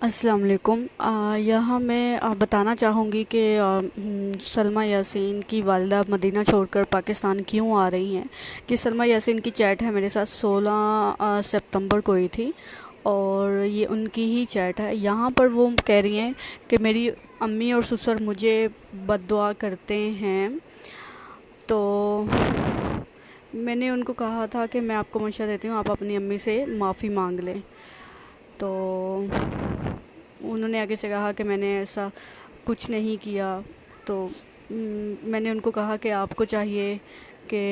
السلام علیکم۔ یہاں میں بتانا چاہوں گی کہ سلمیٰ یاسین کی والدہ مدینہ چھوڑ کر پاکستان کیوں آ رہی ہیں۔ کہ سلمیٰ یاسین کی چیٹ ہے میرے ساتھ 16 سپتمبر کو ہی تھی، اور یہ ان کی ہی چیٹ ہے۔ یہاں پر وہ کہہ رہی ہیں کہ میری امی اور سسر مجھے بد دعا کرتے ہیں، تو میں نے ان کو کہا تھا کہ میں آپ کو مشورہ دیتی ہوں، آپ اپنی امی سے معافی مانگ لیں۔ تو انہوں نے آگے سے کہا کہ میں نے ایسا کچھ نہیں کیا۔ تو میں نے ان کو کہا کہ آپ کو چاہیے کہ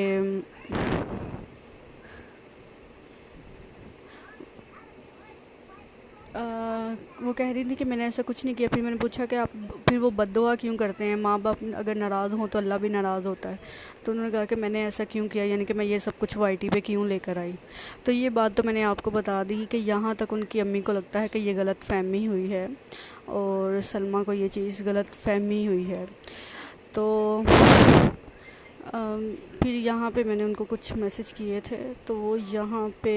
وہ کہہ رہی تھی کہ میں نے ایسا کچھ نہیں کیا۔ پھر میں نے پوچھا کہ آپ پھر وہ بد دعا کیوں کرتے ہیں، ماں باپ اگر ناراض ہوں تو اللہ بھی ناراض ہوتا ہے۔ تو انہوں نے کہا کہ میں نے ایسا کیوں کیا، یعنی کہ میں یہ سب کچھ وائی ٹی پہ کیوں لے کر آئی۔ تو یہ بات تو میں نے آپ کو بتا دی کہ یہاں تک ان کی امی کو لگتا ہے کہ یہ غلط فہمی ہوئی ہے، اور سلمیٰ کو یہ چیز غلط فہمی ہوئی ہے۔ تو پھر یہاں پہ میں نے ان کو کچھ میسج کیے تھے، تو وہ یہاں پہ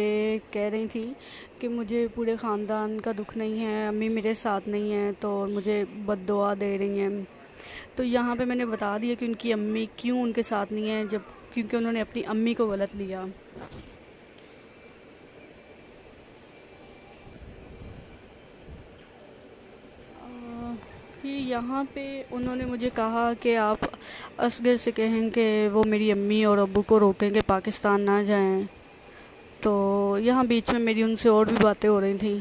کہہ رہی تھیں کہ مجھے پورے خاندان کا دکھ نہیں ہے، امی میرے ساتھ نہیں ہیں تو مجھے بد دعا دے رہی ہیں۔ تو یہاں پہ میں نے بتا دیا کہ ان کی امی کیوں ان کے ساتھ نہیں ہیں، کیونکہ انہوں نے اپنی امی کو غلط لیا۔ پھر یہاں پہ انہوں نے مجھے کہا کہ آپ اصغر سے کہیں کہ وہ میری امی اور ابو کو روکیں کہ پاکستان نہ جائیں۔ تو یہاں بیچ میں میری ان سے اور بھی باتیں ہو رہی تھیں۔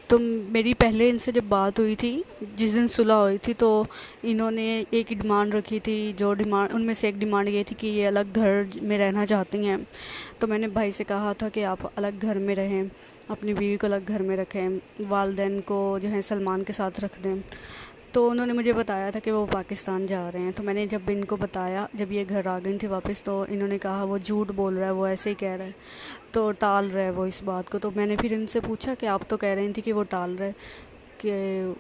تو میری پہلے ان سے جب بات ہوئی تھی، جس دن صلح ہوئی تھی، تو انہوں نے ایک ڈیمانڈ رکھی تھی، جو ڈیمانڈ ان میں سے ایک ڈیمانڈ یہ تھی کہ یہ الگ گھر میں رہنا چاہتی ہیں۔ تو میں نے بھائی سے کہا تھا کہ آپ الگ گھر میں رہیں، اپنی بیوی کو الگ گھر میں رکھیں، والدین کو جو ہے سلمان کے ساتھ رکھ دیں۔ تو انہوں نے مجھے بتایا تھا کہ وہ پاکستان جا رہے ہیں۔ تو میں نے جب ان کو بتایا، جب یہ گھر آ گئی تھی واپس، تو انہوں نے کہا وہ جھوٹ بول رہا ہے، وہ ایسے ہی کہہ رہا ہے، تو ٹال رہا ہے وہ اس بات کو۔ تو میں نے پھر ان سے پوچھا کہ آپ تو کہہ رہی تھی کہ وہ ٹال رہے، کہ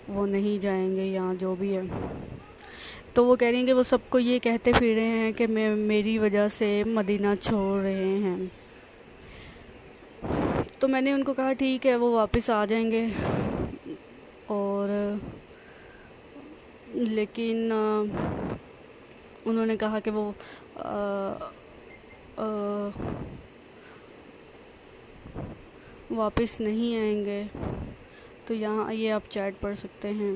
وہ نہیں جائیں گے یا جو بھی ہے۔ تو وہ کہہ رہی ہیں کہ وہ سب کو یہ کہتے پھر رہے ہیں کہ میری وجہ سے مدینہ چھوڑ رہے ہیں۔ تو میں نے ان کو کہا ٹھیک ہے، وہ واپس آ جائیں گے، اور لیکن انہوں نے کہا کہ وہ واپس نہیں آئیں گے۔ تو یہاں یہ آپ چیٹ پڑھ سکتے ہیں۔